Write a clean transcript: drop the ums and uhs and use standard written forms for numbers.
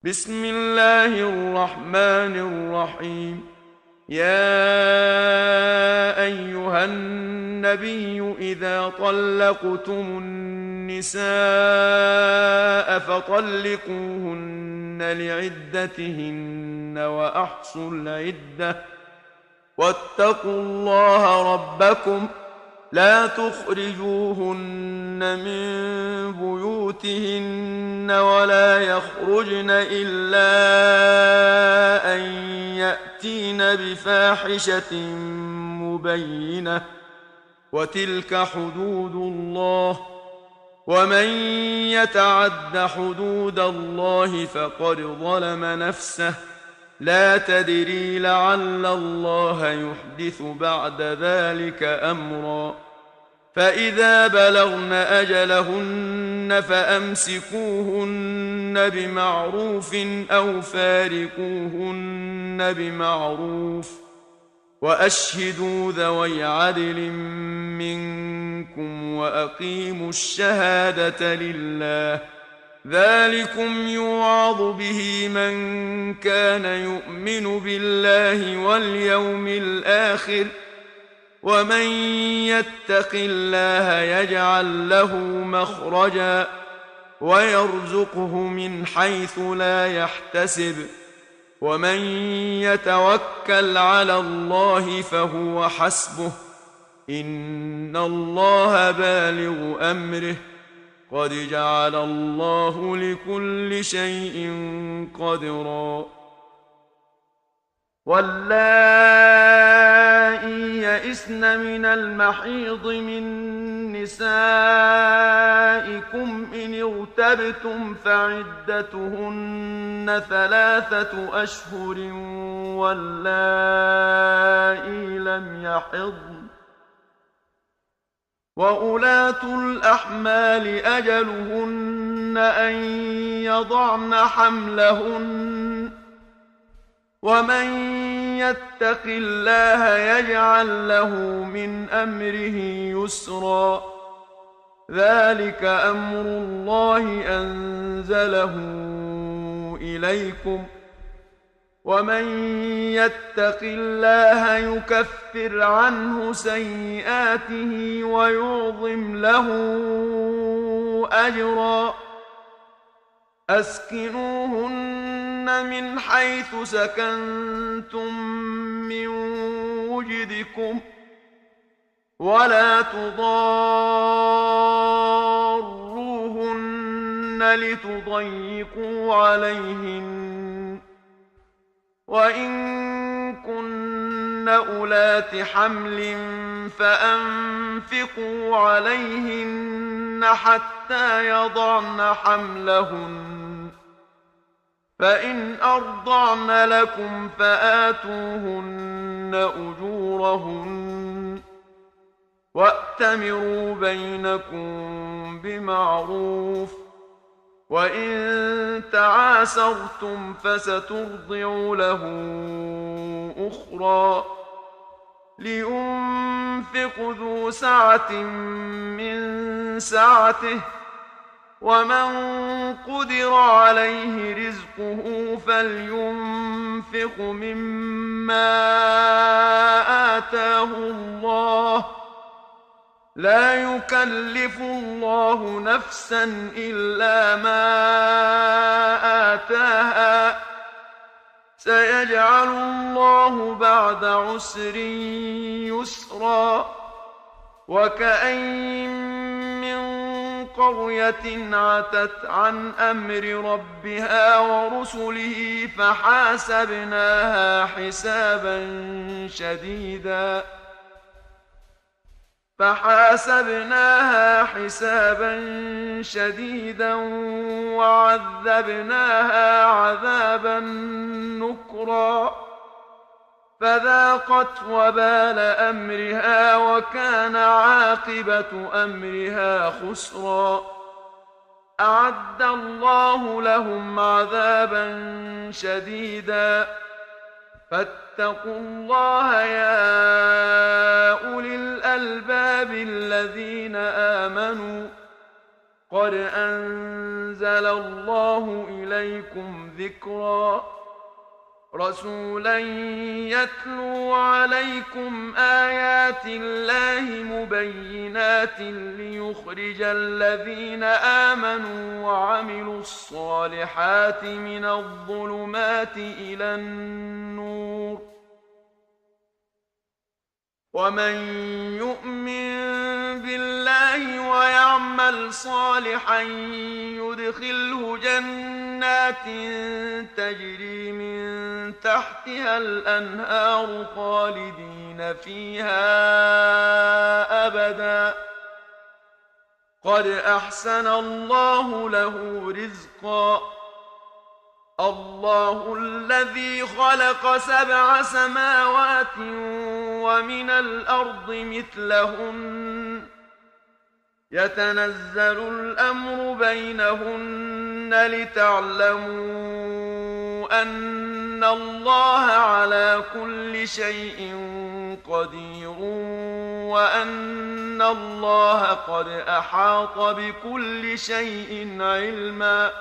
بسم الله الرحمن الرحيم. يا أيها النبي إذا طلقتم النساء فطلقوهن لعدتهن وأحصوا العدة واتقوا الله ربكم لا تخرجوهن من بيوتهن ولا يخرجن إلا أن يأتين بفاحشة مبينة وتلك حدود الله ومن يتعد حدود الله فقد ظلم نفسه لا تدري لعل الله يحدث بعد ذلك أمرا. فإذا بلغن أجلهن فأمسكوهن بمعروف أو فارقوهن بمعروف وأشهدوا ذوي عدل منكم وأقيموا الشهادة لله ذلكم يوعظ به من كان يؤمن بالله واليوم الآخر ومن يتق الله يجعل له مخرجا ويرزقه من حيث لا يحتسب ومن يتوكل على الله فهو حسبه إن الله بالغ أمره قد جعل الله لكل شيء قدرا. واللائي يئسن من المحيض من نسائكم إن ارتبتم فعدتهن 3 أشهر واللائي لم يحضن وأولاة الأحمال أجلهن أن يضعن حملهن ومن يتق الله يجعل له من أمره يسرا ذلك أمر الله أنزله إليكم ومن يتق الله يكفر عنه سيئاته ويعظم له أجرا. أسكنوهن من حيث سكنتم من وجدكم ولا تضاروهن لتضيقوا عليهن وإن كن أولات حمل فأنفقوا عليهن حتى يضعن حملهن فإن أرضعن لكم فآتوهن أجورهن وأتمروا بينكم بمعروف وإن تعاسرتم فسترضع له أخرى لينفق ذو سعة من سعته ومن قدر عليه رزقه فلينفق مما آتاه الله لا يكلف الله نفسا إلا ما آتاها سيجعل الله بعد عسر يسرا. وكأين من قرية عتت عن أمر ربها ورسله فحاسبناها حسابا شديدا وعذبناها عذابا نكرا فذاقت وبال أمرها وكان عاقبة أمرها خسرا. أعد الله لهم عذابا شديدا فاتقوا الله يا أولي الألباب الذين آمنوا قد أنزل الله إليكم ذكرا رسولا يتلو عليكم آيات الله مبينات ليخرج الذين آمنوا وعملوا الصالحات من الظلمات إلى النور ومن يؤمن بالله ويعمل صالحا يدخله جنات تجري من تحتها الأنهار خالدين فيها أبدا قد أحسن الله له رزقا الله الذي خلق 7 سماوات ومن الأرض مثلهن يتنزل الأمر بينهن لتعلموا أن الله على كل شيء قدير وأن الله قد أحاط بكل شيء علما